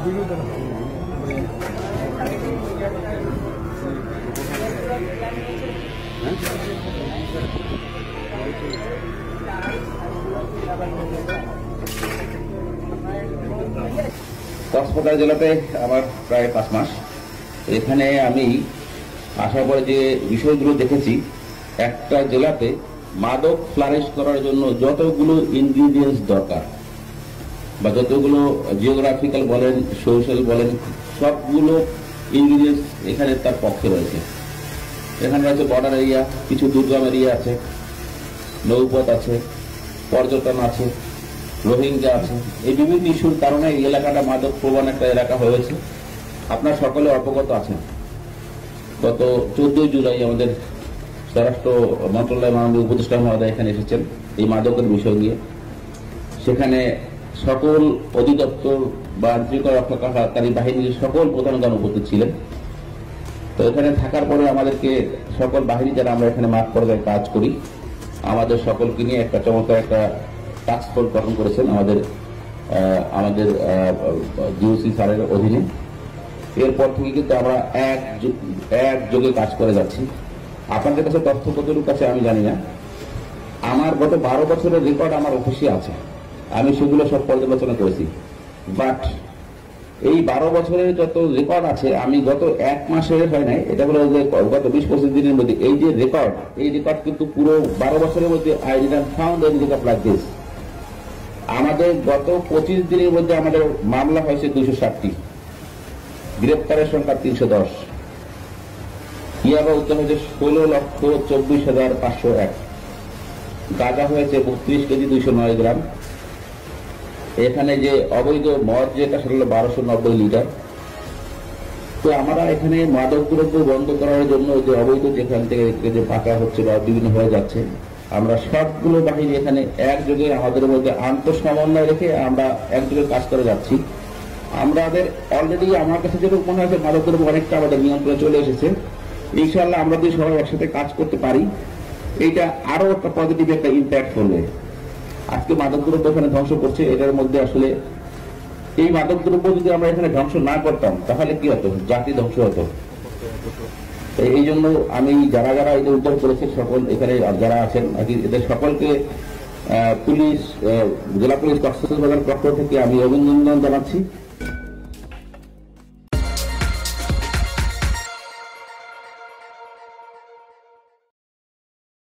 কক্সবাজার জেলাতে আমার প্রায় 5 মাস। এখানে আমি আসার পরে যে বিষয়গুলো দেখেছি, একটা জেলাতে মাদক ফ্লারিশ করার জন্য যতগুলো ইনগ্রিডিয়েন্টস দরকার বা যতগুলো জিওগ্রাফিক্যাল বলেন, সোশ্যাল বলেন, সবগুলো ইনগ্রিডিয়েন্টস এখানে তার পক্ষে রয়েছে। এখানে রয়েছে বর্ডার এরিয়া, কিছু দুর্গম এরিয়া আছে, নৌপথ আছে, পর্যটন আছে, রোহিঙ্গা আছে। এই বিভিন্ন ইস্যুর কারণে এই এলাকাটা মাদক প্রবণ একটা এলাকা হয়েছে। আপনার সকলে অবগত আছেন, গত 14 জুলাই আমাদের স্বরাষ্ট্র মন্ত্রণালয়ের মাননীয় উপদেষ্টা মহোদয় এখানে এসেছেন এই মাদকের বিষয় নিয়ে। সেখানে সকল অধিদপ্তর বা আন্তরিক রক্ষাকারী বাহিনীর সকল প্রধানগণ উপস্থিত ছিলেন। তো এখানে থাকার পরে আমাদেরকে সকল বাহিনী যারা আমরা এখানে মাঠ পর্যায়ে কাজ করি, আমাদের সকলকে নিয়ে একটা চমৎকার একটা টাস্ক ফোর্স গঠন করেছেন আমাদের জিওসি স্যারের অধীনে। এরপর থেকে কিন্তু আমরা একযোগে কাজ করে যাচ্ছি। আপনাদের কাছে তথ্য কতটুকু কাছে আমি জানি না। আমার গত 12 বছরের রেকর্ড আমার অফিসে আছে, আমি সেগুলো সব পর্যালোচনা করেছি। বাট এই 12 বছরের যত রেকর্ড আছে, আমি গত 1 মাসের হয় নাই, এটা হলো যে গত 20-25 দিনের মধ্যে এই যে রেকর্ড, এই রেকর্ড কিন্তু পুরো 12 বছরের মধ্যে I didn't found any record like this. আমাদের গত 25 দিনের মধ্যে আমাদের মামলা হয়েছে 260টি, গ্রেপ্তারের সংখ্যা 310, ইয়াবা উদ্ধার হয়েছে 16,24,501, গাঁজা হয়েছে 32 কেজি 209 গ্রাম। এখানে যে অবৈধ মদ যেটা সেটা হলো 1290 লিটার। তো আমরা এখানে মাদক দ্রব্য বন্ধ করার জন্য যে অবৈধ যেখান থেকে যে পাকা হচ্ছে বা বিভিন্ন হয়ে যাচ্ছে, আমরা সবগুলো বাহিনী এখানে একযোগে আমাদের মধ্যে আন্তঃসমন্বয় রেখে আমরা একযোগে কাজ করে যাচ্ছি। আমাদের অলরেডি আমার কাছে যেটা মনে হয়েছে মাদক দ্রব্য অনেকটা আমাদের নিয়ন্ত্রণে চলে এসেছে। ইনশাআল্লাহ আমরা যদি সবাই একসাথে কাজ করতে পারি, এইটা আরো একটা পজিটিভ একটা ইম্প্যাক্ট করবে। আজকে মাদক দ্রব্য এখানে ধ্বংস করছে, এটার মধ্যে আসলে এই মাদক দ্রব্য যদি আমরা এখানে ধ্বংস না করতাম তাহলে কি হতো? জাতি ধ্বংস হতো। এই জন্য আমি যারা যারা এটা উদ্ধার করেছে সকল এখানে যারা আছেন এদের সকলকে পুলিশ, জেলা পুলিশ কক্সবাজার পক্ষ থেকে আমি অভিনন্দন জানাচ্ছি।